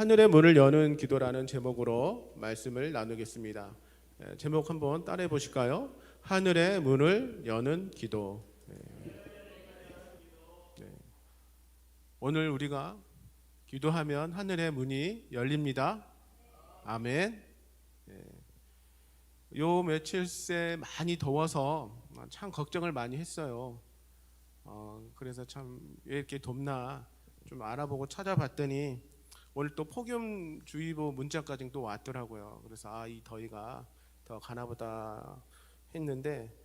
하늘의 문을 여는 기도라는 제목으로 말씀을 나누겠습니다. 제목 한번 따라해 보실까요? 하늘의 문을 여는 기도. 오늘 우리가 기도하면 하늘의 문이 열립니다. 아멘. 요 며칠 새 많이 더워서 참 걱정을 많이 했어요. 그래서 참 왜 이렇게 덥나 좀 알아보고 찾아봤더니 오늘 또 폭염주의보 문자까지 또 왔더라고요. 그래서 이 더위가 더 가나보다 했는데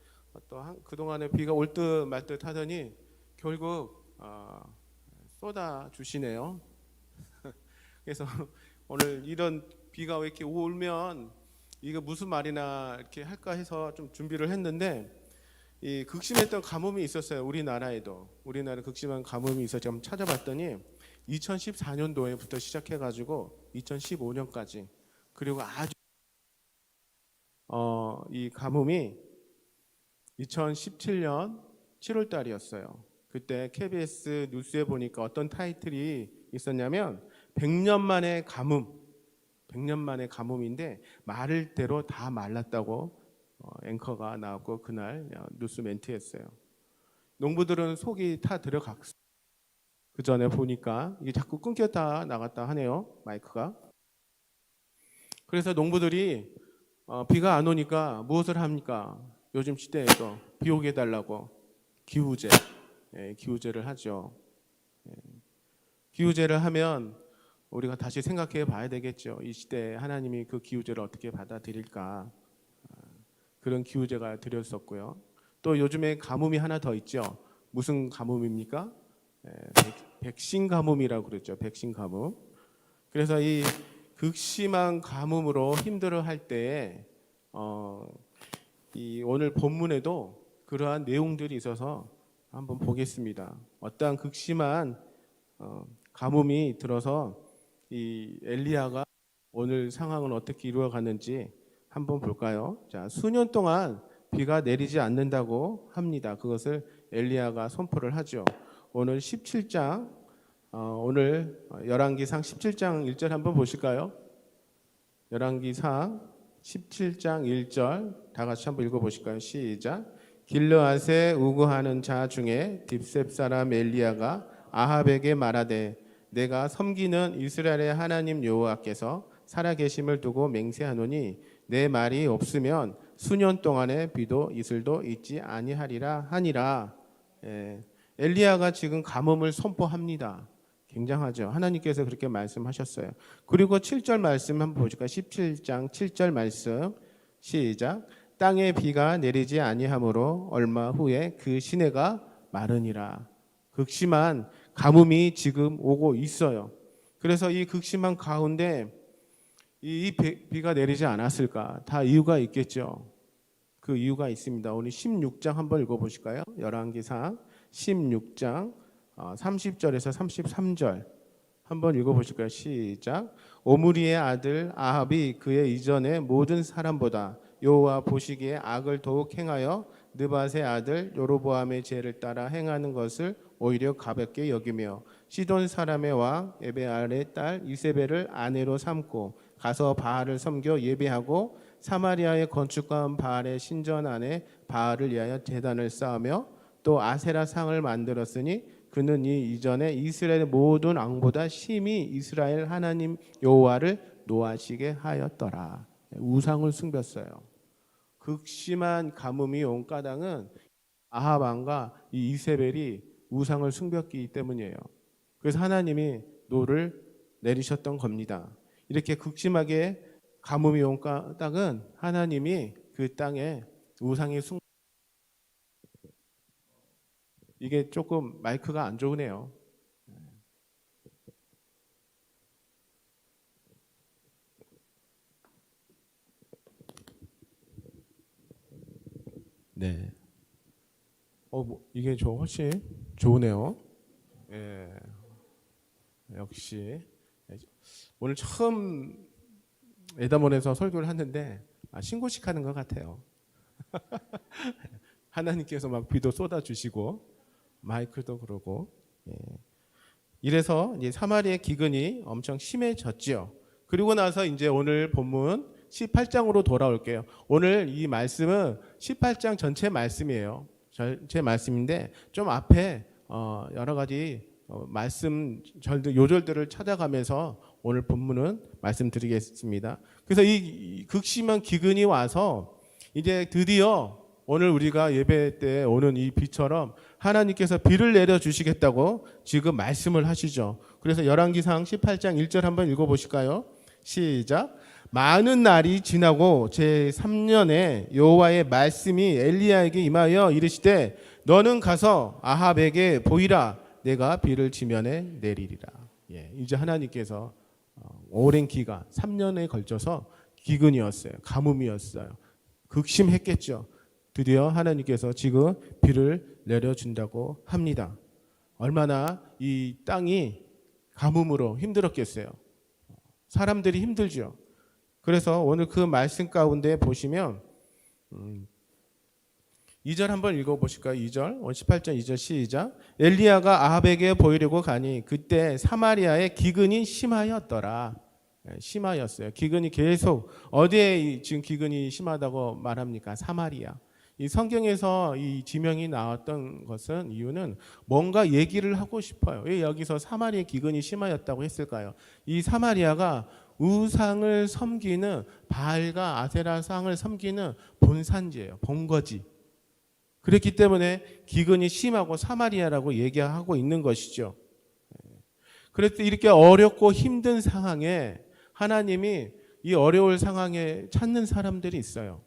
그동안에 비가 올 듯 말 듯 하더니 결국 쏟아 주시네요. 그래서 오늘 이런 비가 왜 이렇게 오면 이거 무슨 말이나 이렇게 할까 해서 좀 준비를 했는데, 이 극심했던 가뭄이 있었어요. 우리나라 극심한 가뭄이 있어서 좀 찾아봤더니 2014년도에부터 시작해가지고 2015년까지, 그리고 아주 이 가뭄이 2017년 7월 달이었어요. 그때 KBS 뉴스에 보니까 어떤 타이틀이 있었냐면 100년 만의 가뭄, 100년 만의 가뭄인데 마를 대로 다 말랐다고 앵커가 나왔고 그날 뉴스 멘트했어요. 농부들은 속이 타 들어갔어요. 그 전에 보니까 이게 자꾸 끊겼다 나갔다 하네요, 마이크가. 그래서 농부들이 비가 안 오니까 무엇을 합니까? 요즘 시대에서 비 오게 해달라고 기우제를 하죠. 기우제를 하면 우리가 다시 생각해 봐야 되겠죠. 이 시대에 하나님이 그 기우제를 어떻게 받아들일까. 그런 기우제가 드렸었고요. 또 요즘에 가뭄이 하나 더 있죠. 무슨 가뭄입니까? 백신 가뭄이라고 그랬죠. 백신 가뭄. 그래서 이 극심한 가뭄으로 힘들어할 때에 이 오늘 본문에도 그러한 내용들이 있어서 한번 보겠습니다. 어떠한 극심한 가뭄이 들어서 이 엘리야가 오늘 상황을 어떻게 이루어가는지 한번 볼까요? 자, 수년 동안 비가 내리지 않는다고 합니다. 그것을 엘리야가 선포를 하죠. 오늘 17장, 오늘 열왕기상 17장 1절 한번 보실까요? 열왕기상 17장 1절 다 같이 한번 읽어보실까요? 시작. 길르앗에 우거하는 자 중에 딥셉 사람 엘리야가 아합에게 말하되 내가 섬기는 이스라엘의 하나님 여호와께서 살아계심을 두고 맹세하노니 내 말이 없으면 수년 동안의 비도 이슬도 있지 아니하리라 하니라. 엘리야가 지금 가뭄을 선포합니다. 굉장하죠. 하나님께서 그렇게 말씀하셨어요. 그리고 7절 말씀 한번 보실까요? 17장 7절 말씀 시작. 땅에 비가 내리지 아니하므로 얼마 후에 그 시내가 마르니라. 극심한 가뭄이 지금 오고 있어요. 그래서 이 극심한 가운데 이 비가 내리지 않았을까? 다 이유가 있겠죠. 그 이유가 있습니다. 오늘 16장 한번 읽어보실까요? 열왕기상 16장 30절에서 33절 한번 읽어보실까요? 시작. 오므리의 아들 아합이 그의 이전의 모든 사람보다 여호와 보시기에 악을 더욱 행하여 느밧의 아들 여로보암의 죄를 따라 행하는 것을 오히려 가볍게 여기며 시돈 사람의 왕 에베알의 딸 이세벨을 아내로 삼고 가서 바알을 섬겨 예배하고 사마리아에 건축한 바알의 신전 안에 바알을 위하여 제단을 쌓으며 또 아세라 상을 만들었으니 그는 이 이전에 이스라엘 모든 왕보다 심히 이스라엘 하나님 여호와를 노하시게 하였더라. 우상을 숨겼어요. 극심한 가뭄이 온 까닭은 아합 왕과 이 이세벨이 우상을 숨겼기 때문이에요. 그래서 하나님이 노를 내리셨던 겁니다. 이렇게 극심하게 가뭄이 온 까닭은 하나님이 그 땅에 우상이 이게 조금 마이크가 안 좋으네요. 네. 이게 훨씬 좋으네요. 예. 역시 오늘 처음 에다몬에서 설교를 하는데 신고식 하는 것 같아요. 하나님께서 막 비도 쏟아 주시고 마이크도 그러고. 이래서 이제 사마리아의 기근이 엄청 심해졌지요. 그리고 나서 이제 오늘 본문 18장으로 돌아올게요. 오늘 이 말씀은 18장 전체 말씀이에요. 전체 말씀인데 좀 앞에 여러 가지 말씀 요절들을 찾아가면서 오늘 본문은 말씀드리겠습니다. 그래서 이 극심한 기근이 와서 이제 드디어 오늘 우리가 예배 때 오는 이 비처럼 하나님께서 비를 내려 주시겠다고 지금 말씀을 하시죠. 그래서 열왕기상 18장 1절 한번 읽어보실까요? 시작. 많은 날이 지나고 제3년에 여호와의 말씀이 엘리야에게 임하여 이르시되 너는 가서 아합에게 보이라. 내가 비를 지면에 내리리라. 이제 하나님께서 오랜 기간 3년에 걸쳐서 기근이었어요. 가뭄이었어요. 극심했겠죠. 드디어 하나님께서 지금 비를 내려준다고 합니다. 얼마나 이 땅이 가뭄으로 힘들었겠어요. 사람들이 힘들죠. 그래서 오늘 그 말씀 가운데 보시면 2절 한번 읽어보실까요? 2절 18장 2절 시작. 엘리야가 아합에게 보이려고 가니 그때 사마리아의 기근이 심하였더라. 심하였어요. 기근이 계속 어디에 지금 기근이 심하다고 말합니까? 사마리아. 이 성경에서 이 지명이 나왔던 것은 이유는 뭔가 얘기를 하고 싶어요. 왜 여기서 사마리아의 기근이 심하였다고 했을까요? 이 사마리아가 우상을 섬기는 바알과 아세라상을 섬기는 본산지예요. 본거지. 그렇기 때문에 기근이 심하고 사마리아라고 얘기하고 있는 것이죠. 그래서 이렇게 어렵고 힘든 상황에 하나님이 이 어려울 상황에 찾는 사람들이 있어요.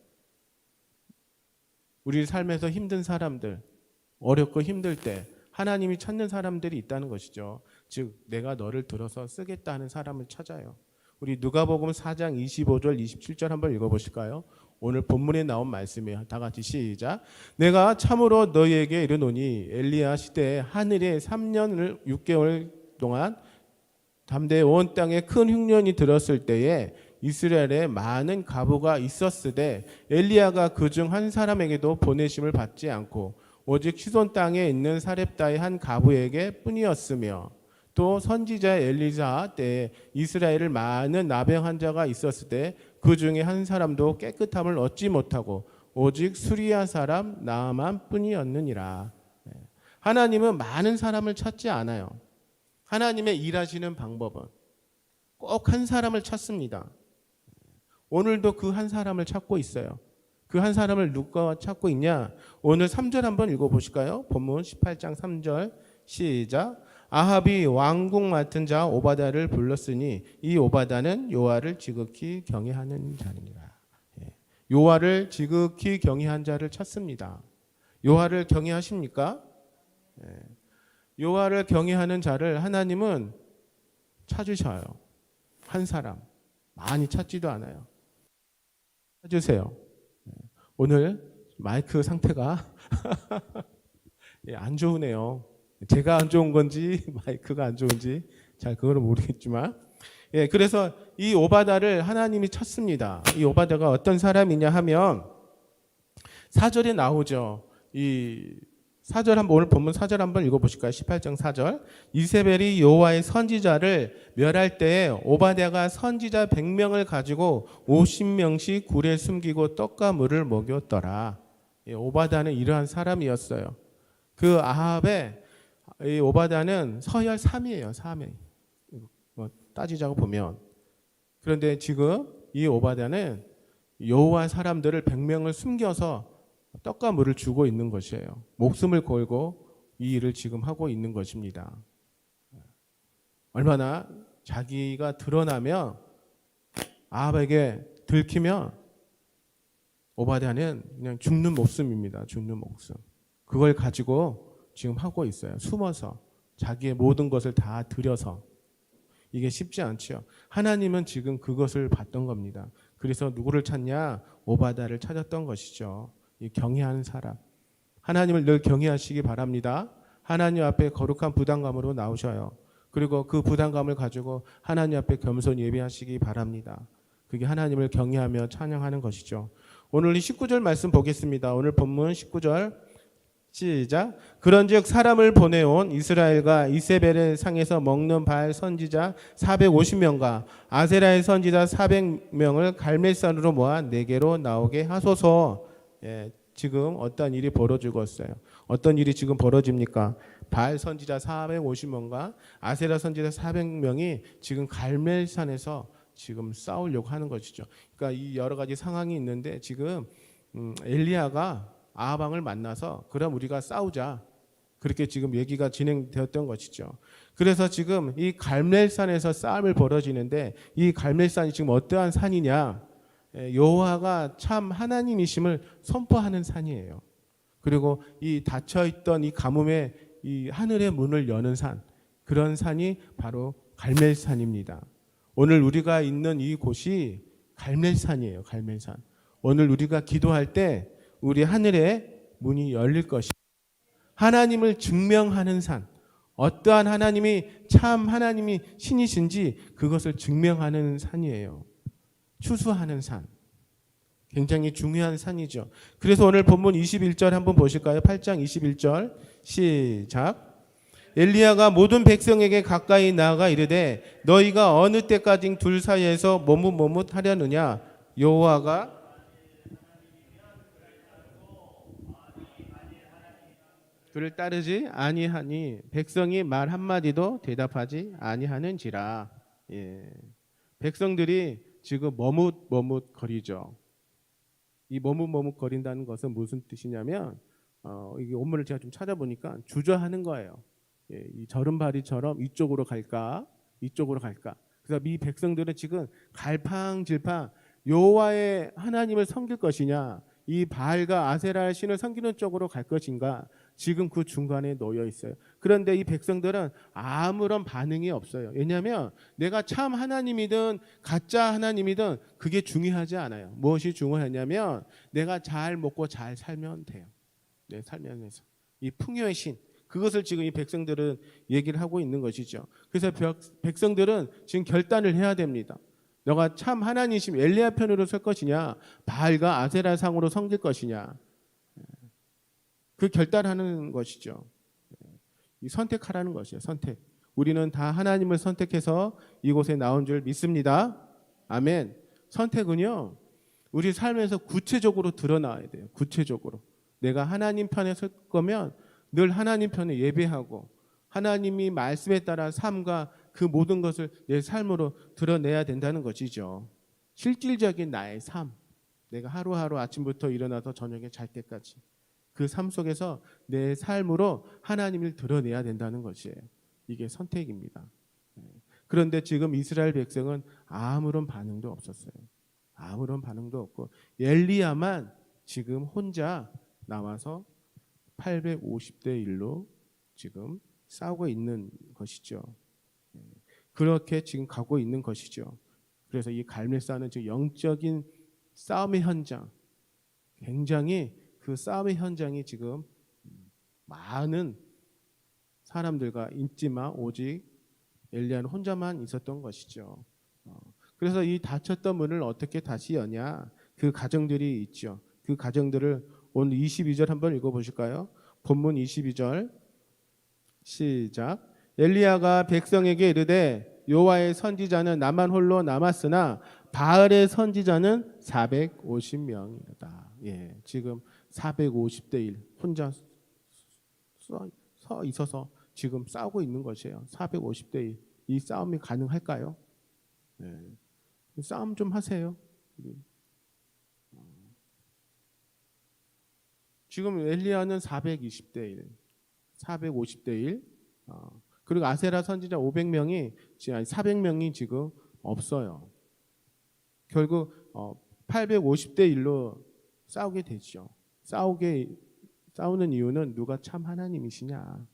우리 삶에서 힘든 사람들, 어렵고 힘들 때 하나님이 찾는 사람들이 있다는 것이죠. 즉 내가 너를 들어서 쓰겠다 하는 사람을 찾아요. 우리 누가복음 4장 25절 27절 한번 읽어보실까요? 오늘 본문에 나온 말씀이에요. 다 같이 시작. 내가 참으로 너희에게 이르노니 엘리야 시대에 하늘에 3년 6개월 동안 담대에 온 땅에 큰 흉년이 들었을 때에 이스라엘에 많은 과부가 있었으되 엘리야가 그중 한 사람에게도 보내심을 받지 않고 오직 시돈 땅에 있는 사렙다의 한 과부에게 뿐이었으며 또 선지자 엘리사 때에 이스라엘을 많은 나병 환자가 있었을 때 그 중에 한 사람도 깨끗함을 얻지 못하고 오직 수리아 사람 나아만 뿐이었느니라. 하나님은 많은 사람을 찾지 않아요. 하나님의 일하시는 방법은 꼭 한 사람을 찾습니다. 오늘도 그 한 사람을 찾고 있어요. 그 한 사람을 누가 찾고 있냐? 오늘 3절 한번 읽어보실까요? 본문 18장 3절 시작. 아합이 왕궁 맡은 자 오바다를 불렀으니 이 오바다는 여호와를 지극히 경외하는 자니라. 여호와를 지극히 경외한 자를 찾습니다. 여호와를 경외하십니까? 여호와를 경외하는 자를 하나님은 찾으셔요. 한 사람. 많이 찾지도 않아요. 찾으세요. 오늘 마이크 상태가 안 좋으네요. 제가 안 좋은 건지 마이크가 안 좋은지 잘 그거는 모르겠지만 그래서 이 오바다를 하나님이 찾습니다. 이 오바다가 어떤 사람이냐 하면 4절에 나오죠. 이 4절 한번 오늘 본문 4절 한번 읽어보실까요? 18장 4절. 이세벨이 여호와의 선지자를 멸할 때에 오바댜가 선지자 100명을 가지고 50명씩 굴에 숨기고 떡과 물을 먹였더라. 오바댜는 이러한 사람이었어요. 그 아합의 이 오바댜는 서열 3위예요. 3위. 따지자고 보면. 그런데 지금 이 오바댜는 여호와 사람들을 100명을 숨겨서 떡과 물을 주고 있는 것이에요. 목숨을 걸고 이 일을 지금 하고 있는 것입니다. 얼마나 자기가 드러나면 아합에게 들키면 오바댜는 그냥 죽는 목숨입니다. 죽는 목숨. 그걸 가지고 지금 하고 있어요. 숨어서 자기의 모든 것을 다 들여서. 이게 쉽지 않죠. 하나님은 지금 그것을 봤던 겁니다. 그래서 누구를 찾냐? 오바댜를 찾았던 것이죠. 이 경외하는 사람. 하나님을 늘 경외하시기 바랍니다. 하나님 앞에 거룩한 부담감으로 나오셔요. 그리고 그 부담감을 가지고 하나님 앞에 겸손히 예배하시기 바랍니다. 그게 하나님을 경외하며 찬양하는 것이죠. 오늘 이 19절 말씀 보겠습니다. 오늘 본문 19절 시작. 그런즉 사람을 보내온 이스라엘과 이세벨의 상에서 먹는 바알 선지자 450명과 아세라의 선지자 400명을 갈멜산으로 모아 내게로 나오게 하소서. 예, 지금 어떤 일이 벌어지고 있어요. 어떤 일이 지금 벌어집니까? 바알 선지자 450명과 아세라 선지자 400명이 지금 갈멜산에서 지금 싸우려고 하는 것이죠. 그러니까 이 여러 가지 상황이 있는데 지금 엘리야가 아합왕을 만나서 그럼 우리가 싸우자. 그렇게 지금 얘기가 진행되었던 것이죠. 그래서 지금 이 갈멜산에서 싸움을 벌어지는데 이 갈멜산이 지금 어떠한 산이냐? 여호와가 참 하나님이심을 선포하는 산이에요. 그리고 이 닫혀 있던 이 가뭄의 이 하늘의 문을 여는 산, 그런 산이 바로 갈멜산입니다. 오늘 우리가 있는 이 곳이 갈멜산이에요. 갈멜산. 오늘 우리가 기도할 때 우리 하늘의 문이 열릴 것이 하나님을 증명하는 산, 어떠한 하나님이 참 하나님이 신이신지 그것을 증명하는 산이에요. 추수하는 산. 굉장히 중요한 산이죠. 그래서 오늘 본문 21절 한번 보실까요? 8장 21절 시작. 엘리야가 모든 백성에게 가까이 나아가 이르되 너희가 어느 때까지 둘 사이에서 머뭇머뭇하려느냐? 여호와가 그를 따르지 아니하니 백성이 말 한마디도 대답하지 아니하는지라. 예. 백성들이 지금 머뭇머뭇거리죠. 이 머뭇머뭇거린다는 것은 무슨 뜻이냐면 이게 원문을 제가 좀 찾아보니까 주저하는 거예요. 예, 이 절음발이처럼 이쪽으로 갈까 이쪽으로 갈까. 그래서 이 백성들은 지금 갈팡질팡 여호와의 하나님을 섬길 것이냐 이 바알과 아세라의 신을 섬기는 쪽으로 갈 것인가 지금 그 중간에 놓여 있어요. 그런데 이 백성들은 아무런 반응이 없어요. 왜냐하면 내가 참 하나님이든 가짜 하나님이든 그게 중요하지 않아요. 무엇이 중요하냐면 내가 잘 먹고 잘 살면 돼요. 내 살면서 이 풍요의 신 그것을 지금 이 백성들은 얘기를 하고 있는 것이죠. 그래서 백성들은 지금 결단을 해야 됩니다. 너가 참 하나님이심 엘리야 편으로 설 것이냐 바알과 아세라 상으로 섬길 것이냐 그 결단하는 것이죠. 이 선택하라는 것이에요. 선택. 우리는 다 하나님을 선택해서 이곳에 나온 줄 믿습니다. 아멘. 선택은요 우리 삶에서 구체적으로 드러나야 돼요. 구체적으로 내가 하나님 편에 설 거면 늘 하나님 편에 예배하고 하나님이 말씀에 따라 삶과 그 모든 것을 내 삶으로 드러내야 된다는 것이죠. 실질적인 나의 삶. 내가 하루하루 아침부터 일어나서 저녁에 잘 때까지 그 삶 속에서 내 삶으로 하나님을 드러내야 된다는 것이에요. 이게 선택입니다. 그런데 지금 이스라엘 백성은 아무런 반응도 없었어요. 아무런 반응도 없고 엘리야만 지금 혼자 나와서 850대 1로 지금 싸우고 있는 것이죠. 그렇게 지금 가고 있는 것이죠. 그래서 이 갈멜산은 지금 영적인 싸움의 현장, 굉장히 그 싸움의 현장이 지금 많은 사람들과 있지만 오직 엘리야는 혼자만 있었던 것이죠. 그래서 이 닫혔던 문을 어떻게 다시 여냐? 그 가정들이 있죠. 그 가정들을 오늘 22절 한번 읽어보실까요? 본문 22절 시작. 엘리야가 백성에게 이르되 여호와의 선지자는 나만 홀로 남았으나 바알의 선지자는 450명이다. 예, 지금 450대 1 혼자 서 있어서 지금 싸우고 있는 것이에요. 450대 1. 이 싸움이 가능할까요? 네. 싸움 좀 하세요. 지금 엘리야는 420대 1, 450대 1. 그리고 아세라 선지자 500명이 400명이 지금 없어요. 결국 850대 1로 싸우게 되죠. 싸우는 이유는 누가 참 하나님이시냐.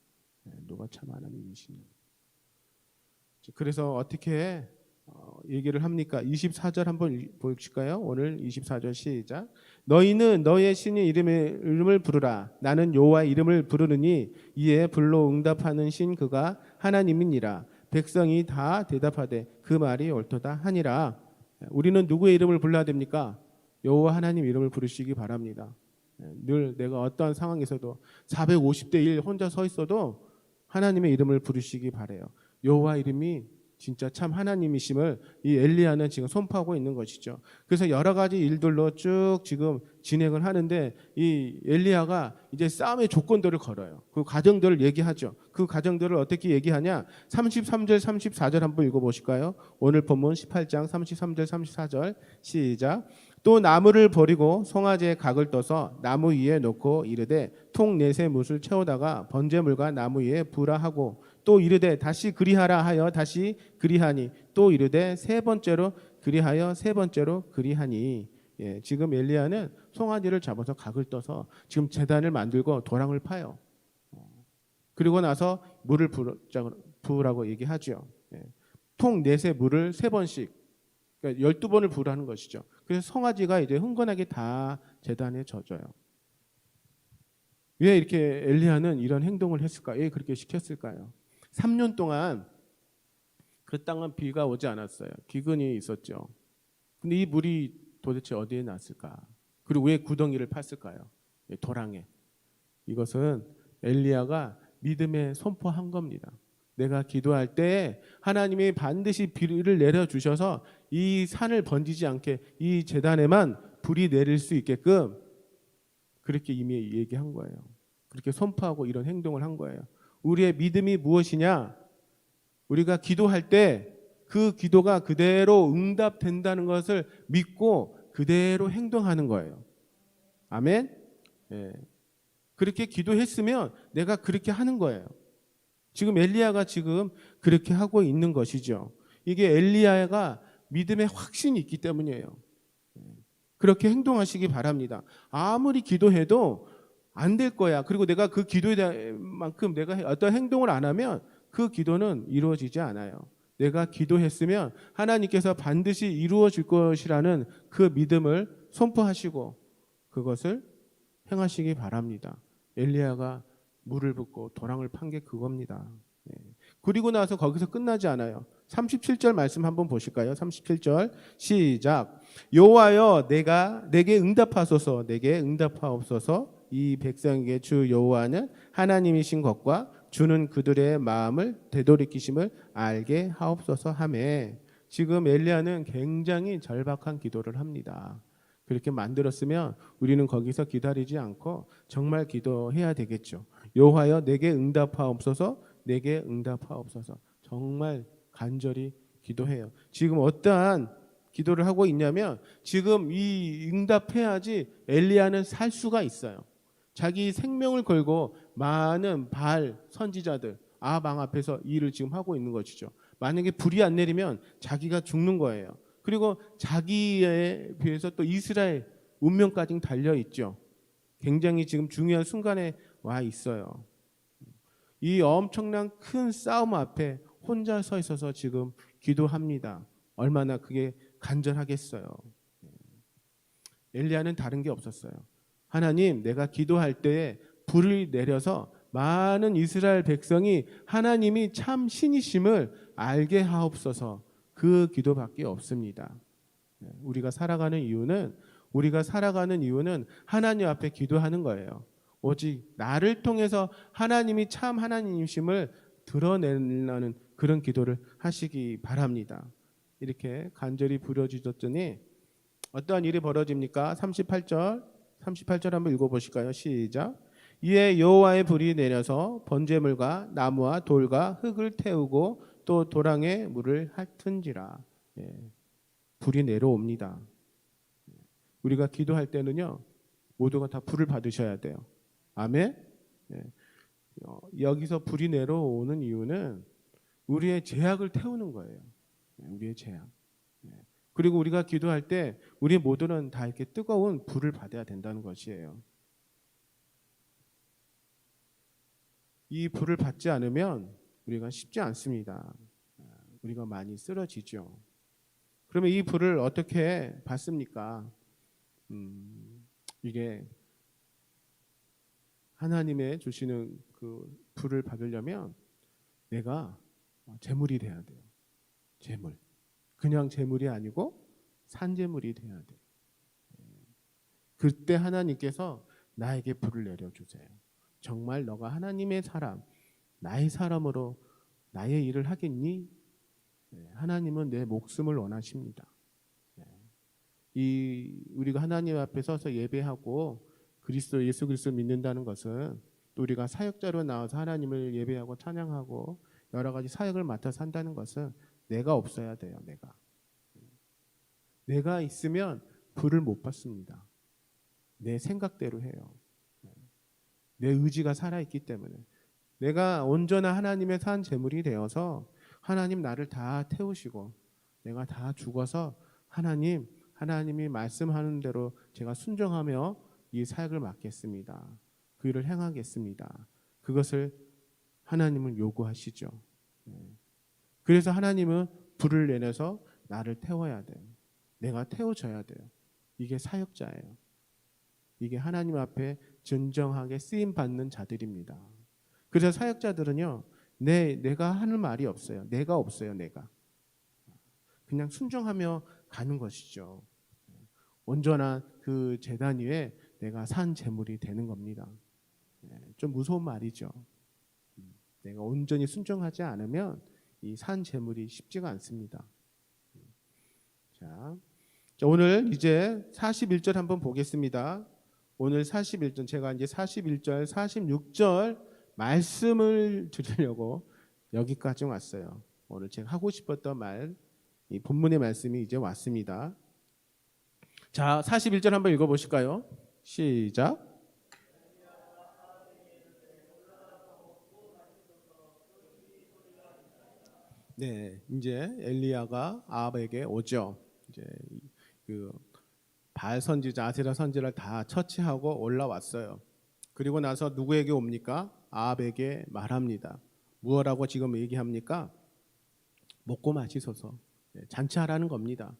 누가 참 하나님이시냐. 그래서 어떻게 얘기를 합니까? 24절 한번 보실까요? 오늘 24절 시작. 너희는 너의 신의 이름을 부르라. 나는 여호와의 이름을 부르느니 이에 불로 응답하는 신 그가 하나님이니라. 백성이 다 대답하되 그 말이 옳도다 하니라. 우리는 누구의 이름을 불러야 됩니까? 여호와 하나님 이름을 부르시기 바랍니다. 늘 내가 어떠한 상황에서도 450대 1 혼자 서 있어도 하나님의 이름을 부르시기 바래요. 여호와 이름이 진짜 참 하나님이심을 이 엘리야는 지금 선포하고 있는 것이죠. 그래서 여러 가지 일들로 쭉 지금 진행을 하는데 이 엘리야가 이제 싸움의 조건들을 걸어요. 그 과정들을 얘기하죠. 그 과정들을 어떻게 얘기하냐? 33절 34절 한번 읽어보실까요? 오늘 본문 18장 33절 34절 시작. 또 나무를 버리고 송아지의 각을 떠서 나무 위에 놓고 이르되 통 넷의 못을 채우다가 번제물과 나무 위에 부라 하고 또 이르되 다시 그리하라 하여 다시 그리하니 또 이르되 세 번째로 그리하여 세 번째로 그리하니. 지금 엘리야는 송아지를 잡아서 각을 떠서 지금 제단을 만들고 도랑을 파요. 그리고 나서 물을 부으라고 얘기하죠. 통 넷의 물을 세 번씩, 그러니까 12번을 부으라는 것이죠. 그래서 송아지가 이제 흥건하게 다 제단에 젖어요. 왜 이렇게 엘리야는 이런 행동을 했을까? 왜 그렇게 시켰을까요? 3년 동안 그 땅은 비가 오지 않았어요. 기근이 있었죠. 근데 이 물이 도대체 어디에 났을까? 그리고 왜 구덩이를 팠을까요? 도랑에. 이것은 엘리야가 믿음에 선포한 겁니다. 내가 기도할 때 하나님이 반드시 비를 내려주셔서 이 산을 번지지 않게 이 제단에만 불이 내릴 수 있게끔 그렇게 이미 얘기한 거예요. 그렇게 선포하고 이런 행동을 한 거예요. 우리의 믿음이 무엇이냐? 우리가 기도할 때 그 기도가 그대로 응답된다는 것을 믿고 그대로 행동하는 거예요. 아멘? 그렇게 기도했으면 내가 그렇게 하는 거예요. 지금 엘리야가 지금 그렇게 하고 있는 것이죠. 이게 엘리야가 믿음의 확신이 있기 때문이에요. 그렇게 행동하시기 바랍니다. 아무리 기도해도 안 될 거야. 그리고 내가 그 기도에 대한 만큼 내가 어떤 행동을 안 하면 그 기도는 이루어지지 않아요. 내가 기도했으면 하나님께서 반드시 이루어질 것이라는 그 믿음을 선포하시고 그것을 행하시기 바랍니다. 엘리야가 물을 붓고 도랑을 판 게 그겁니다. 그리고 나서 거기서 끝나지 않아요. 37절 말씀 한번 보실까요? 37절 시작. 여호와여 내게 응답하소서. 내게 응답하옵소서. 이 백성에게 주 여호와는 하나님이신 것과 주는 그들의 마음을 되돌이키심을 알게 하옵소서 하매. 지금 엘리야는 굉장히 절박한 기도를 합니다. 그렇게 만들었으면 우리는 거기서 기다리지 않고 정말 기도해야 되겠죠. 여호와여 내게 응답하옵소서. 내게 응답하옵소서. 정말 간절히 기도해요. 지금 어떠한 기도를 하고 있냐면 지금 이 응답해야지 엘리야는 살 수가 있어요. 자기 생명을 걸고 많은 바알 선지자들 아방 앞에서 일을 지금 하고 있는 것이죠. 만약에 불이 안 내리면 자기가 죽는 거예요. 그리고 자기에 비해서 또 이스라엘 운명까지 달려 있죠. 굉장히 지금 중요한 순간에 와 있어요. 이 엄청난 큰 싸움 앞에 혼자 서 있어서 지금 기도합니다. 얼마나 그게 간절하겠어요. 엘리야는 다른 게 없었어요. 하나님, 내가 기도할 때에 불을 내려서 많은 이스라엘 백성이 하나님이 참 신이심을 알게 하옵소서. 그 기도밖에 없습니다. 우리가 살아가는 이유는 하나님 앞에 기도하는 거예요. 오직 나를 통해서 하나님이 참 하나님이심을 드러내는 그런 기도를 하시기 바랍니다. 이렇게 간절히 부르짖었더니 어떠한 일이 벌어집니까? 38절 한번 읽어보실까요? 시작. 이에 여호와의 불이 내려서 번제물과 나무와 돌과 흙을 태우고 또 도랑에 물을 핥은지라. 불이 내려옵니다. 우리가 기도할 때는요 모두가 다 불을 받으셔야 돼요. 아멘. 여기서 불이 내려오는 이유는 우리의 죄악을 태우는 거예요. 우리의 죄악. 그리고 우리가 기도할 때 우리 모두는 다 이렇게 뜨거운 불을 받아야 된다는 것이에요. 이 불을 받지 않으면 우리가 쉽지 않습니다. 우리가 많이 쓰러지죠. 그러면 이 불을 어떻게 받습니까? 이게 하나님의 주시는 그 불을 받으려면 내가 제물이 돼야 돼요. 제물. 그냥 제물이 아니고 산제물이 돼야 돼요. 그때 하나님께서 나에게 불을 내려주세요. 정말 너가 하나님의 사람, 나의 사람으로 나의 일을 하겠니? 하나님은 내 목숨을 원하십니다. 우리가 하나님 앞에 서서 예배하고 예수 그리스도 믿는다는 것은 또 우리가 사역자로 나와서 하나님을 예배하고 찬양하고 여러 가지 사역을 맡아서 한다는 것은 내가 없어야 돼요. 내가 있으면 불을 못 받습니다. 내 생각대로 해요. 내 의지가 살아있기 때문에 내가 온전한 하나님의 산 제물이 되어서 하나님 나를 다 태우시고 내가 다 죽어서 하나님이 말씀하는 대로 제가 순종하며 이 사역을 맡겠습니다. 그 일을 행하겠습니다. 그것을 하나님은 요구하시죠. 그래서 하나님은 불을 내려서 나를 태워야 돼요. 내가 태워져야 돼요. 이게 사역자예요. 이게 하나님 앞에 진정하게 쓰임 받는 자들입니다. 그래서 사역자들은요, 내가 하는 말이 없어요. 내가 없어요. 그냥 순종하며 가는 것이죠. 온전한 그 제단 위에 내가 산 제물이 되는 겁니다. 좀 무서운 말이죠. 내가 온전히 순종하지 않으면 이 산 제물이 쉽지가 않습니다. 자, 오늘 이제 41절 한번 보겠습니다. 오늘 41절, 제가 이제 41절, 46절 말씀을 드리려고 여기까지 왔어요. 오늘 제가 하고 싶었던 이 본문의 말씀이 이제 왔습니다. 자, 41절 한번 읽어보실까요? 시작. 네, 이제 엘리야가 아합에게 오죠. 이제 그 바알 선지자, 아세라 선지자를 다 처치하고 올라왔어요. 그리고 나서 누구에게 옵니까? 아합에게 말합니다. 무엇라고 지금 얘기합니까? 먹고 마시소서. 잔치하라는 겁니다.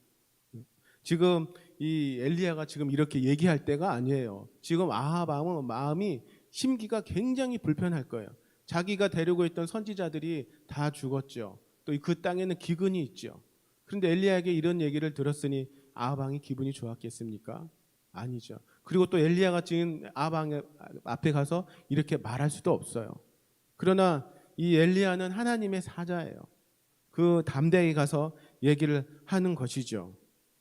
지금 이 엘리야가 지금 이렇게 얘기할 때가 아니에요. 지금 아합 마음이 심기가 굉장히 불편할 거예요. 자기가 데리고 있던 선지자들이 다 죽었죠. 또 그 땅에는 기근이 있죠. 그런데 엘리야에게 이런 얘기를 들었으니 아합 왕이 기분이 좋았겠습니까? 아니죠. 그리고 또 엘리야가 지금 아합 왕 앞에 가서 이렇게 말할 수도 없어요. 그러나 이 엘리야는 하나님의 사자예요. 그 담대히 가서 얘기를 하는 것이죠.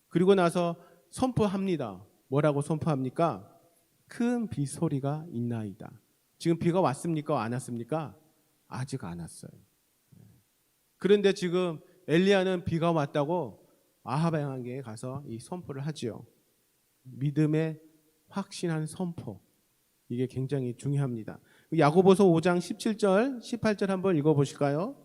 그리고 나서 선포합니다. 뭐라고 선포합니까? 큰 비 소리가 있나이다. 지금 비가 왔습니까? 안 왔습니까? 아직 안 왔어요. 그런데 지금 엘리야는 비가 왔다고 아합 왕에게 가서 이 선포를 하지요. 믿음의 확신한 선포. 이게 굉장히 중요합니다. 야고보서 5장 17절, 18절 한번 읽어보실까요?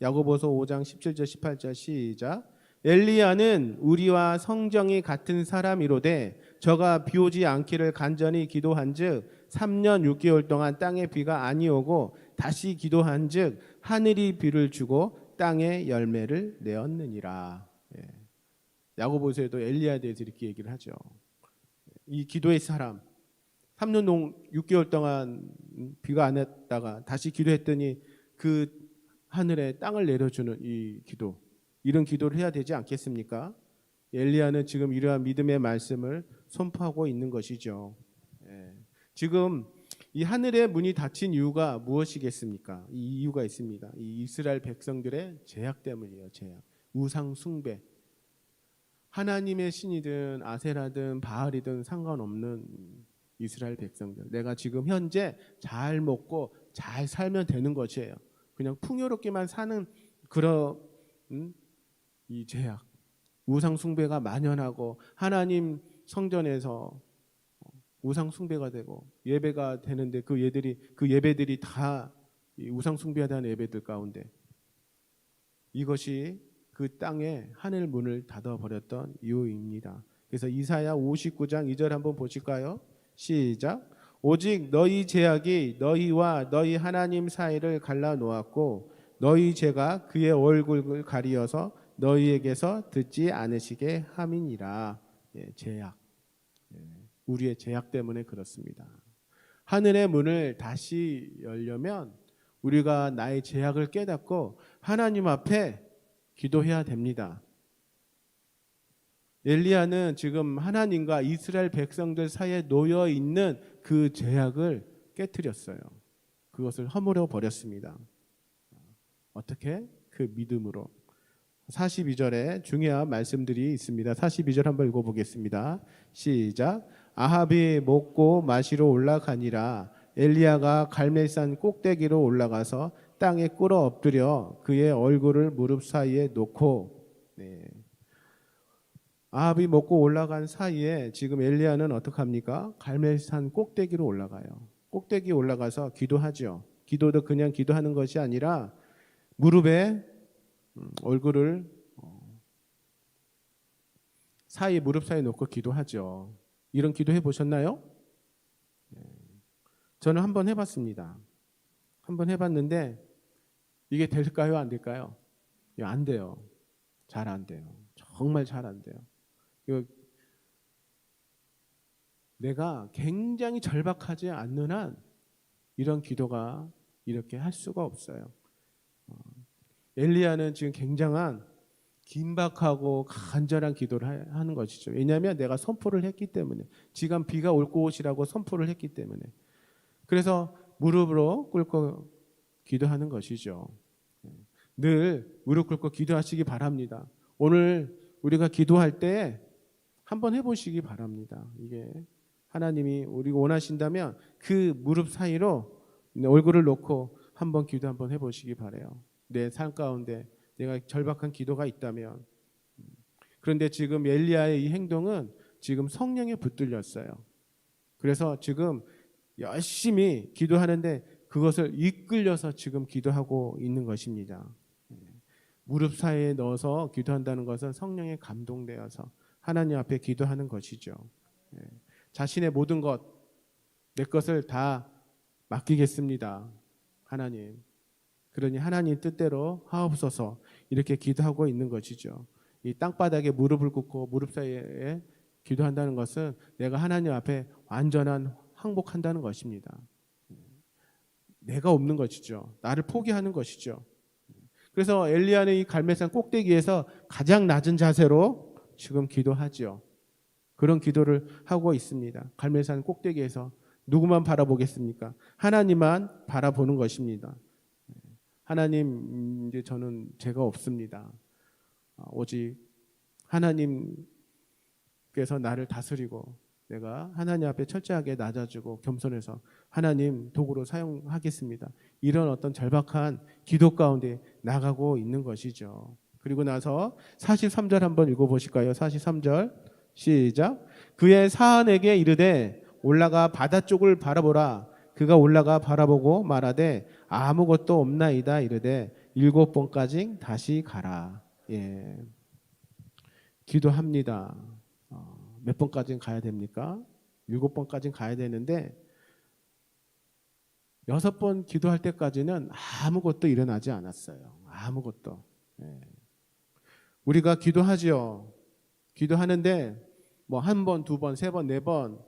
야고보서 5장 17절, 18절 시작. 엘리야는 우리와 성정이 같은 사람이로되 저가 비 오지 않기를 간절히 기도한즉 3년 6개월 동안 땅에 비가 아니오고 다시 기도한즉 하늘이 비를 주고 땅에 열매를 내었느니라. 야고보서에도 엘리야에 대해서 이렇게 얘기를 하죠. 이 기도의 사람 3년 6개월 동안 비가 안 왔다가 다시 기도했더니 그 하늘에 땅을 내려주는 이 기도, 이런 기도를 해야 되지 않겠습니까? 엘리야는 지금 이러한 믿음의 말씀을 선포하고 있는 것이죠. 지금 이 하늘의 문이 닫힌 이유가 무엇이겠습니까? 이 이유가 있습니다. 이 이스라엘 백성들의 죄악 때문이에요. 죄악. 우상 숭배. 하나님의 신이든 아세라든 바알이든 상관없는 이스라엘 백성들. 내가 지금 현재 잘 먹고 잘 살면 되는 것이에요. 그냥 풍요롭게만 사는 그런 이 죄악. 우상 숭배가 만연하고 하나님 성전에서 우상 숭배가 되고 예배가 되는데 그 예배들이 다 우상 숭배하다는 예배들 가운데 이것이 그 땅에 하늘 문을 닫아 버렸던 이유입니다. 그래서 이사야 59장 2절 한번 보실까요? 시작. 오직 너희 죄악이 너희와 너희 하나님 사이를 갈라 놓았고 너희 죄가 그의 얼굴을 가리어서 너희에게서 듣지 않으시게 함이니라. 죄악. 우리의 죄악 때문에 그렇습니다. 하늘의 문을 다시 열려면 우리가 나의 죄악을 깨닫고 하나님 앞에 기도해야 됩니다. 엘리야는 지금 하나님과 이스라엘 백성들 사이에 놓여 있는 그 제약을 깨트렸어요. 그것을 허물어 버렸습니다. 어떻게? 그 믿음으로. 42절에 중요한 말씀들이 있습니다. 42절 한번 읽어보겠습니다. 시작. 아합이 먹고 마시러 올라가니라. 엘리야가 갈멜산 꼭대기로 올라가서 땅에 꿇어 엎드려 그의 얼굴을 무릎 사이에 놓고, 네. 아합이 먹고 올라간 사이에 지금 엘리야는 어떻게 합니까? 갈멜산 꼭대기로 올라가요. 꼭대기 올라가서 기도하죠. 기도도 그냥 기도하는 것이 아니라 무릎에 얼굴을 무릎 사이에 놓고 기도하죠. 이런 기도 해보셨나요? 저는 한번 해봤습니다. 한번 해봤는데 이게 될까요? 안 될까요? 안 돼요. 잘 안 돼요. 정말 잘 안 돼요. 이거 내가 굉장히 절박하지 않는 한 이런 기도가 이렇게 할 수가 없어요. 엘리야는 지금 굉장한 긴박하고 간절한 기도를 하는 것이죠. 왜냐하면 내가 선포를 했기 때문에, 지금 비가 올 것이라고 선포를 했기 때문에. 그래서 무릎으로 꿇고 기도하는 것이죠. 늘 무릎 꿇고 기도하시기 바랍니다. 오늘 우리가 기도할 때 한번 해보시기 바랍니다. 이게 하나님이 우리가 원하신다면 그 무릎 사이로 얼굴을 놓고 한번 기도 한번 해보시기 바라요. 내 삶 가운데 내가 절박한 기도가 있다면. 그런데 지금 엘리야의 이 행동은 지금 성령에 붙들렸어요. 그래서 지금 열심히 기도하는데 그것을 이끌려서 지금 기도하고 있는 것입니다. 무릎 사이에 넣어서 기도한다는 것은 성령에 감동되어서 하나님 앞에 기도하는 것이죠. 자신의 모든 것, 내 것을 다 맡기겠습니다. 하나님. 그러니 하나님 뜻대로 하옵소서, 이렇게 기도하고 있는 것이죠. 이 땅바닥에 무릎을 꿇고 무릎 사이에 기도한다는 것은 내가 하나님 앞에 완전한 항복한다는 것입니다. 내가 없는 것이죠. 나를 포기하는 것이죠. 그래서 엘리야는 이 갈멜산 꼭대기에서 가장 낮은 자세로 지금 기도하죠. 그런 기도를 하고 있습니다. 갈멜산 꼭대기에서 누구만 바라보겠습니까? 하나님만 바라보는 것입니다. 하나님, 이제 저는 죄가 없습니다. 오직 하나님께서 나를 다스리고 내가 하나님 앞에 철저하게 낮아지고 겸손해서 하나님 도구로 사용하겠습니다. 이런 어떤 절박한 기도 가운데 나가고 있는 것이죠. 그리고 나서 43절 한번 읽어보실까요? 43절 시작. 그의 사안에게 이르되 올라가 바다 쪽을 바라보라. 그가 올라가 바라보고 말하되 아무것도 없나이다. 이르되 7번까지 다시 가라. 예. 기도합니다. 몇 번까지는 가야 됩니까? 7번까지는 가야 되는데 6번 기도할 때까지는 아무것도 일어나지 않았어요. 아무것도. 예. 우리가 기도하지요. 기도하는데 뭐 1번, 2번, 3번, 4번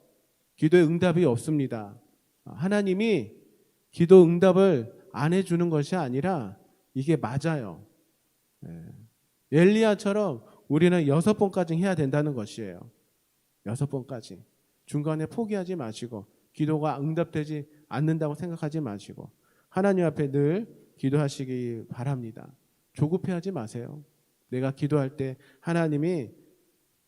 기도의 응답이 없습니다. 하나님이 기도 응답을 안 해주는 것이 아니라 이게 맞아요. 엘리야처럼 우리는 6번까지 해야 된다는 것이에요. 6번까지. 중간에 포기하지 마시고 기도가 응답되지 않는다고 생각하지 마시고 하나님 앞에 늘 기도하시기 바랍니다. 조급해하지 마세요. 내가 기도할 때 하나님이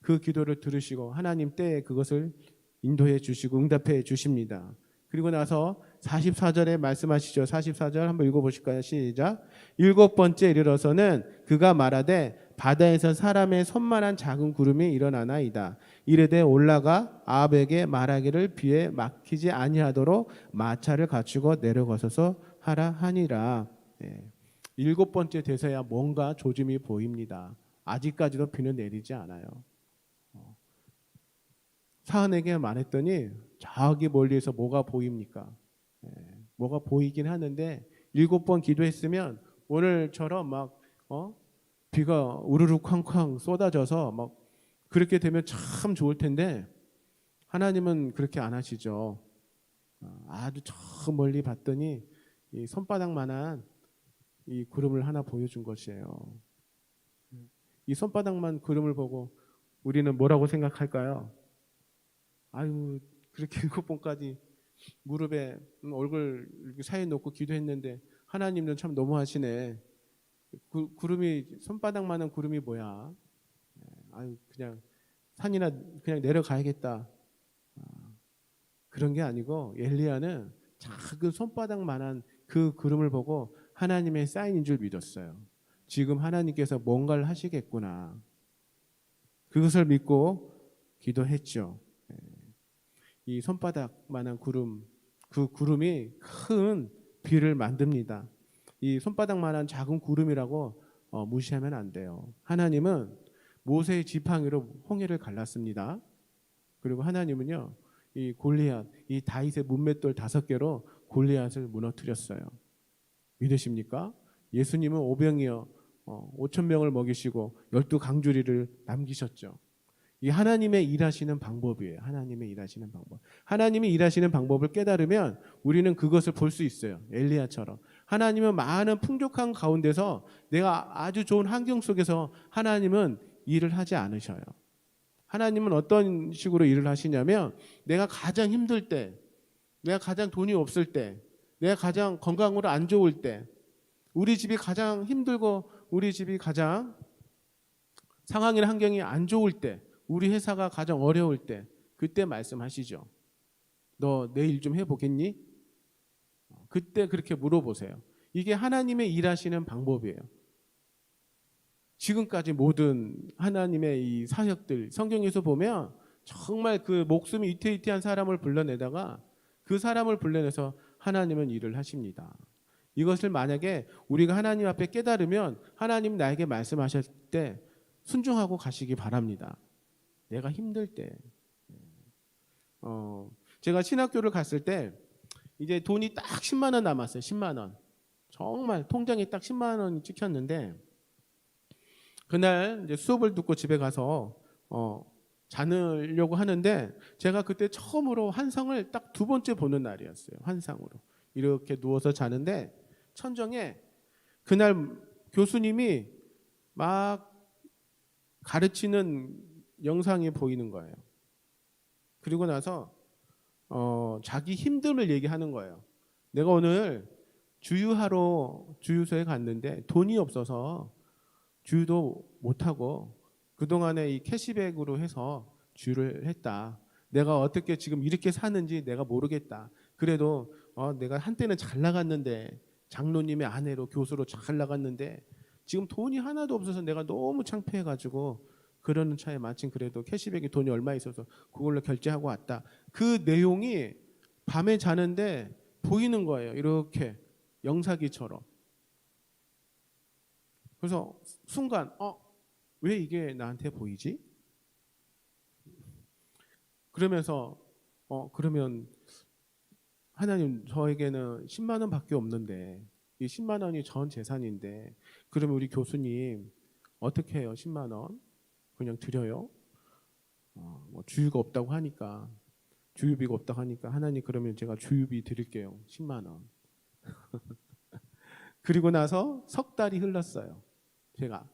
그 기도를 들으시고 하나님 때에 그것을 인도해 주시고 응답해 주십니다. 그리고 나서 44절에 말씀하시죠. 44절 한번 읽어보실까요? 시작. 7번째 이르러서는 그가 말하되 바다에서 사람의 손만한 작은 구름이 일어나나이다. 이르되 올라가 아합에게 말하기를 비에 막히지 아니하도록 마차를 갖추고 내려가소서 하라 하니라. 7번째 돼서야 뭔가 조짐이 보입니다. 아직까지도 비는 내리지 않아요. 사안에게 말했더니 저기 멀리에서 뭐가 보입니까? 뭐가 보이긴 하는데 7번 기도했으면 오늘처럼 막 비가 우르르 쾅쾅 쏟아져서 막 그렇게 되면 참 좋을 텐데 하나님은 그렇게 안 하시죠. 아주 저 멀리 봤더니 이 손바닥만한 이 구름을 하나 보여준 것이에요. 이 손바닥만 구름을 보고 우리는 뭐라고 생각할까요? 아유, 그렇게 7번까지 무릎에 얼굴 이렇게 사이에 놓고 기도했는데 하나님은 참 너무하시네. 구름이 손바닥만한 구름이 뭐야? 아유 그냥 산이나 그냥 내려가야겠다. 그런 게 아니고 엘리야는 작은 손바닥만한 그 구름을 보고 하나님의 사인인 줄 믿었어요. 지금 하나님께서 뭔가를 하시겠구나. 그것을 믿고 기도했죠. 이 손바닥만한 구름, 그 구름이 큰 비를 만듭니다. 이 손바닥만한 작은 구름이라고 무시하면 안 돼요. 하나님은 모세의 지팡이로 홍해를 갈랐습니다. 그리고 하나님은요, 이 골리앗, 이 다윗의 문맷돌 5개로 골리앗을 무너뜨렸어요. 믿으십니까? 예수님은 오병이어 5천 명을 먹이시고 12강주리를 남기셨죠. 이 하나님의 일하시는 방법이에요. 하나님의 일하시는 방법. 하나님이 일하시는 방법을 깨달으면 우리는 그것을 볼 수 있어요. 엘리야처럼. 하나님은 많은 풍족한 가운데서 내가 아주 좋은 환경 속에서 하나님은 일을 하지 않으셔요. 하나님은 어떤 식으로 일을 하시냐면 내가 가장 힘들 때, 내가 가장 돈이 없을 때, 내가 가장 건강으로 안 좋을 때, 우리 집이 가장 힘들고 우리 집이 가장 상황이나 환경이 안 좋을 때, 우리 회사가 가장 어려울 때, 그때 말씀하시죠. 너 내일 좀 해보겠니? 그때 그렇게 물어보세요. 이게 하나님의 일하시는 방법이에요. 지금까지 모든 하나님의 이 사역들 성경에서 보면 정말 그 목숨이 이태이태한 사람을 불러내다가 그 사람을 불러내서 하나님은 일을 하십니다. 이것을 만약에 우리가 하나님 앞에 깨달으면 하나님 나에게 말씀하실 때 순종하고 가시기 바랍니다. 내가 힘들 때. 제가 신학교를 갔을 때 이제 돈이 딱 10만 원 남았어요. 10만 원. 정말 통장에 딱 10만 원이 찍혔는데 그날 이제 수업을 듣고 집에 가서 자느려고 하는데 제가 그때 처음으로 환상을 딱 2번째 보는 날이었어요. 환상으로. 이렇게 누워서 자는데 천정에 그날 교수님이 막 가르치는 영상이 보이는 거예요. 그리고 나서 자기 힘듦을 얘기하는 거예요. 내가 오늘 주유하러 주유소에 갔는데 돈이 없어서 주유도 못하고 그동안에 이 캐시백으로 해서 주유를 했다. 내가 어떻게 지금 이렇게 사는지 내가 모르겠다. 그래도 내가 한때는 잘 나갔는데 장로님의 아내로 교수로 잘 나갔는데 지금 돈이 하나도 없어서 내가 너무 창피해가지고 그러는 차에 마침 그래도 캐시백에 돈이 얼마 있어서 그걸로 결제하고 왔다. 그 내용이 밤에 자는데 보이는 거예요. 이렇게 영사기처럼. 그래서 순간 왜 이게 나한테 보이지? 그러면서 그러면 하나님 저에게는 10만 원밖에 없는데 이 10만 원이 전 재산인데 그러면 우리 교수님 어떻게 해요? 10만 원 그냥 드려요? 뭐 주유가 없다고 하니까 주유비가 없다고 하니까 하나님 그러면 제가 주유비 드릴게요. 10만 원. 그리고 나서 석 달이 흘렀어요. 제가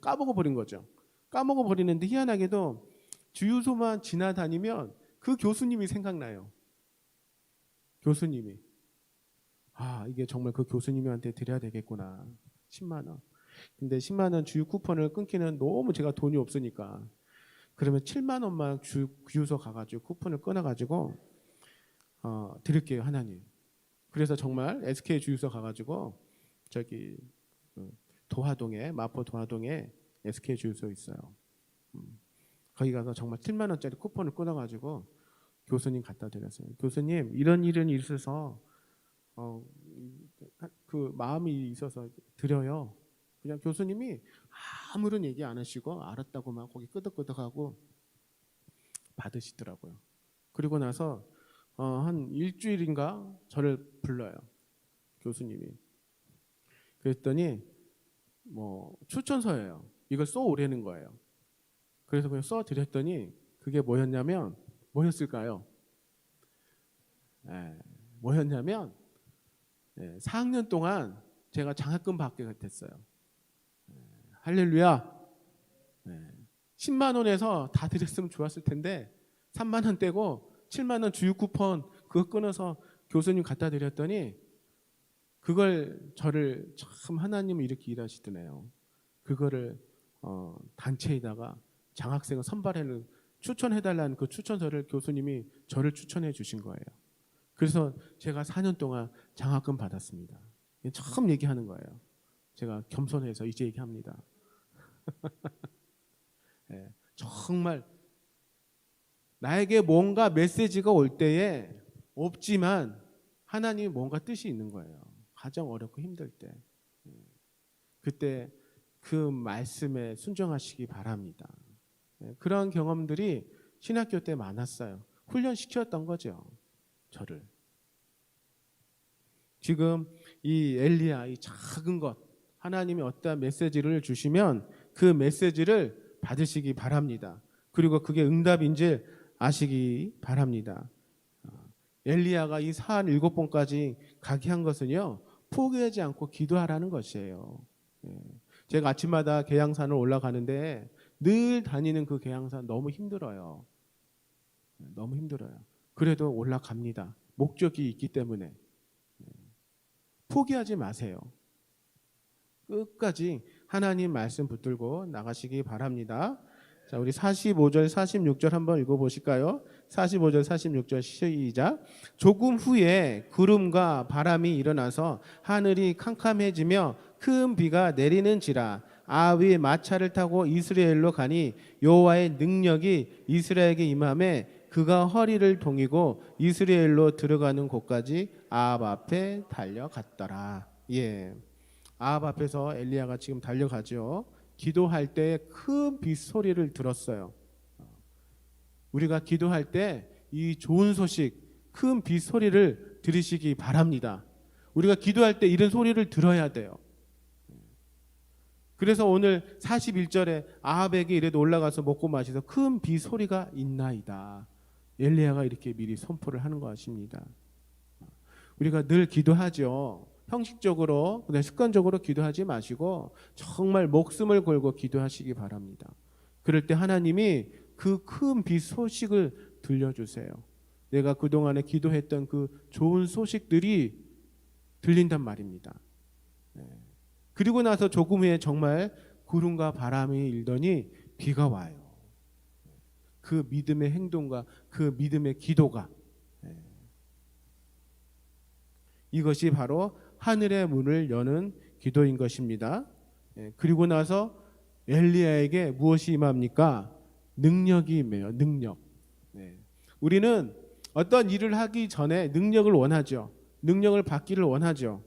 까먹어 버린 거죠. 까먹어 버리는데 희한하게도 주유소만 지나다니면 그 교수님이 생각나요. 교수님이. 이게 정말 그 교수님한테 드려야 되겠구나. 10만 원. 근데 10만 원 주유 쿠폰을 끊기는 너무 제가 돈이 없으니까 그러면 7만 원만 주유소 가가지고 쿠폰을 끊어가지고 드릴게요 하나님. 그래서 정말 SK 주유소 가가지고 저기 도화동에 마포 도화동에 SK 주유소 있어요. 거기 가서 정말 7만 원짜리 쿠폰을 끊어가지고 교수님 갖다 드렸어요. 교수님 이런 일은 있어서 그 마음이 있어서 드려요. 그냥 교수님이 아무런 얘기 안 하시고 알았다고 막 거기 끄덕끄덕하고 받으시더라고요. 그리고 나서 한 일주일인가 저를 불러요. 교수님이. 그랬더니 뭐 추천서예요. 이걸 써 오라는 거예요. 그래서 그냥 써 드렸더니 그게 뭐였냐면 뭐였을까요? 뭐였냐면 4학년 동안 제가 장학금 받게 됐어요. 할렐루야. 10만 원에서 다 드렸으면 좋았을 텐데 3만 원 떼고 7만 원 주유 쿠폰 그거 끊어서 교수님 갖다 드렸더니 그걸 저를 참 하나님은 이렇게 일하시더네요. 그거를 단체에다가 장학생을 선발해는 추천해달라는 그 추천서를 교수님이 저를 추천해 주신 거예요. 그래서 제가 4년 동안 장학금 받았습니다. 처음 얘기하는 거예요. 제가 겸손해서 이제 얘기합니다. 네, 정말 나에게 뭔가 메시지가 올 때에 없지만 하나님이 뭔가 뜻이 있는 거예요. 가장 어렵고 힘들 때. 그때 그 말씀에 순종하시기 바랍니다. 그런 경험들이 신학교 때 많았어요. 훈련시켰던 거죠. 저를. 지금 이 엘리야, 이 작은 것, 하나님이 어떠한 메시지를 주시면 그 메시지를 받으시기 바랍니다. 그리고 그게 응답인지 아시기 바랍니다. 엘리야가 이 산 7번까지 가게 한 것은요, 포기하지 않고 기도하라는 것이에요. 제가 아침마다 계양산을 올라가는데 늘 다니는 그 계양산 너무 힘들어요. 너무 힘들어요. 그래도 올라갑니다. 목적이 있기 때문에. 포기하지 마세요. 끝까지 하나님 말씀 붙들고 나가시기 바랍니다. 자, 우리 45절, 46절 한번 읽어보실까요? 45절, 46절 시작. 조금 후에 구름과 바람이 일어나서 하늘이 캄캄해지며 큰 비가 내리는지라. 아합이 마차를 타고 이스라엘로 가니 여호와의 능력이 이스라엘에게 임하매 그가 허리를 동이고 이스라엘로 들어가는 곳까지 아합 앞에 달려갔더라. 예, 아합 앞에서 엘리야가 지금 달려가죠. 기도할 때 큰 빗소리를 들었어요. 우리가 기도할 때 이 좋은 소식, 큰 빗소리를 들으시기 바랍니다. 우리가 기도할 때 이런 소리를 들어야 돼요. 그래서 오늘 41절에 아합에게 이래도 올라가서 먹고 마시서 큰 빗소리가 있나이다. 엘리야가 이렇게 미리 선포를 하는 것입니다. 우리가 늘 기도하죠. 형식적으로, 그냥 습관적으로 기도하지 마시고 정말 목숨을 걸고 기도하시기 바랍니다. 그럴 때 하나님이 그 큰 비 소식을 들려주세요. 내가 그동안에 기도했던 그 좋은 소식들이 들린단 말입니다. 그리고 나서 조금 후에 정말 구름과 바람이 일더니 비가 와요. 그 믿음의 행동과 그 믿음의 기도가, 이것이 바로 하늘의 문을 여는 기도인 것입니다. 그리고 나서 엘리야에게 무엇이 임합니까? 능력이 임해요. 능력. 우리는 어떤 일을 하기 전에 능력을 원하죠. 능력을 받기를 원하죠.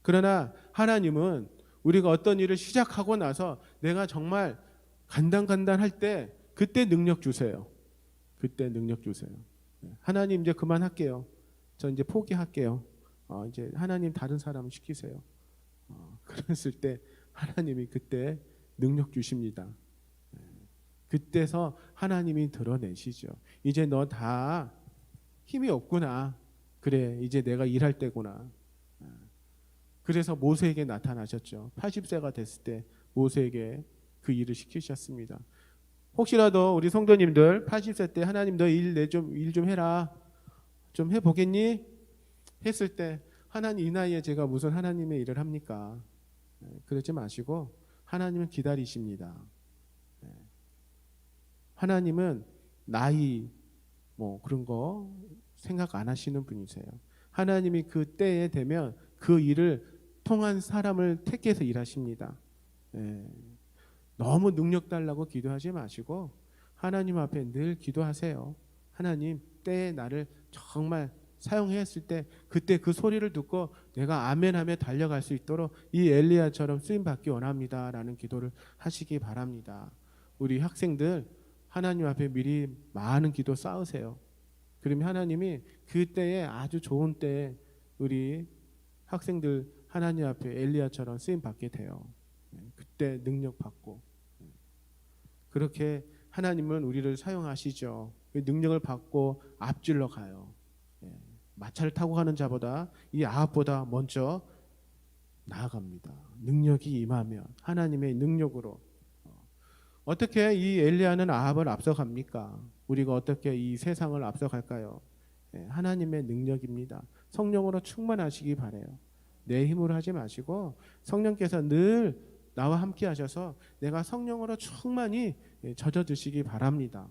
그러나 하나님은 우리가 어떤 일을 시작하고 나서 내가 정말 간당간당할 때 그때 능력 주세요. 그때 능력 주세요. 하나님 이제 그만할게요. 저 이제 포기할게요. 이제 하나님 다른 사람 시키세요. 그랬을 때 하나님이 그때 능력 주십니다. 그때서 하나님이 드러내시죠. 이제 너 다 힘이 없구나. 그래, 이제 내가 일할 때구나. 그래서 모세에게 나타나셨죠. 80세가 됐을 때 모세에게 그 일을 시키셨습니다. 혹시라도 우리 성도님들 80세 때 하나님 너 일 좀 해라. 좀 해보겠니? 했을 때 하나님 이 나이에 제가 무슨 하나님의 일을 합니까? 그러지 마시고 하나님은 기다리십니다. 하나님은 나이 뭐 그런 거 생각 안 하시는 분이세요. 하나님이 그 때에 되면 그 일을 통한 사람을 택해서 일하십니다. 너무 능력 달라고 기도하지 마시고 하나님 앞에 늘 기도하세요. 하나님 때에 나를 정말 사용했을 때 그때 그 소리를 듣고 내가 아멘하며 달려갈 수 있도록 이 엘리야처럼 쓰임받기 원합니다 라는 기도를 하시기 바랍니다. 우리 학생들 하나님 앞에 미리 많은 기도 쌓으세요. 그러면 하나님이 그때에 아주 좋은 때에 우리 학생들 하나님 앞에 엘리야처럼 쓰임받게 돼요. 그때 능력 받고 그렇게 하나님은 우리를 사용하시죠. 능력을 받고 앞질러 가요. 마차를 타고 가는 자보다 이 아합보다 먼저 나아갑니다. 능력이 임하면 하나님의 능력으로. 어떻게 이 엘리야는 아합을 앞서갑니까? 우리가 어떻게 이 세상을 앞서갈까요? 하나님의 능력입니다. 성령으로 충만하시기 바래요. 내 힘으로 하지 마시고 성령께서 늘 나와 함께 하셔서 내가 성령으로 충만히 젖어 드시기 바랍니다.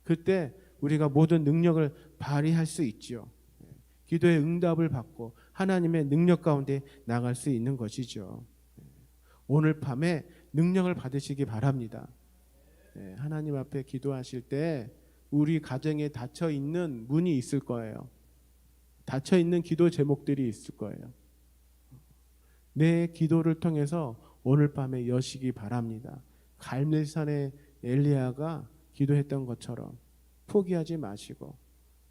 그때 우리가 모든 능력을 발휘할 수 있지요. 기도의 응답을 받고 하나님의 능력 가운데 나갈 수 있는 것이죠. 오늘 밤에 능력을 받으시기 바랍니다. 하나님 앞에 기도하실 때 우리 가정에 닫혀 있는 문이 있을 거예요. 닫혀 있는 기도 제목들이 있을 거예요. 내 기도를 통해서 오늘 밤에 여시기 바랍니다. 갈멜산의 엘리야가 기도했던 것처럼 포기하지 마시고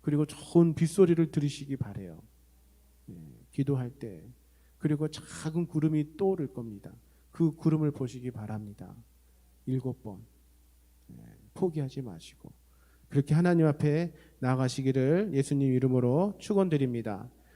그리고 좋은 빗소리를 들으시기 바래요. 기도할 때. 그리고 작은 구름이 떠오를 겁니다. 그 구름을 보시기 바랍니다. 7번. 포기하지 마시고 그렇게 하나님 앞에 나아가시기를 예수님 이름으로 축원드립니다.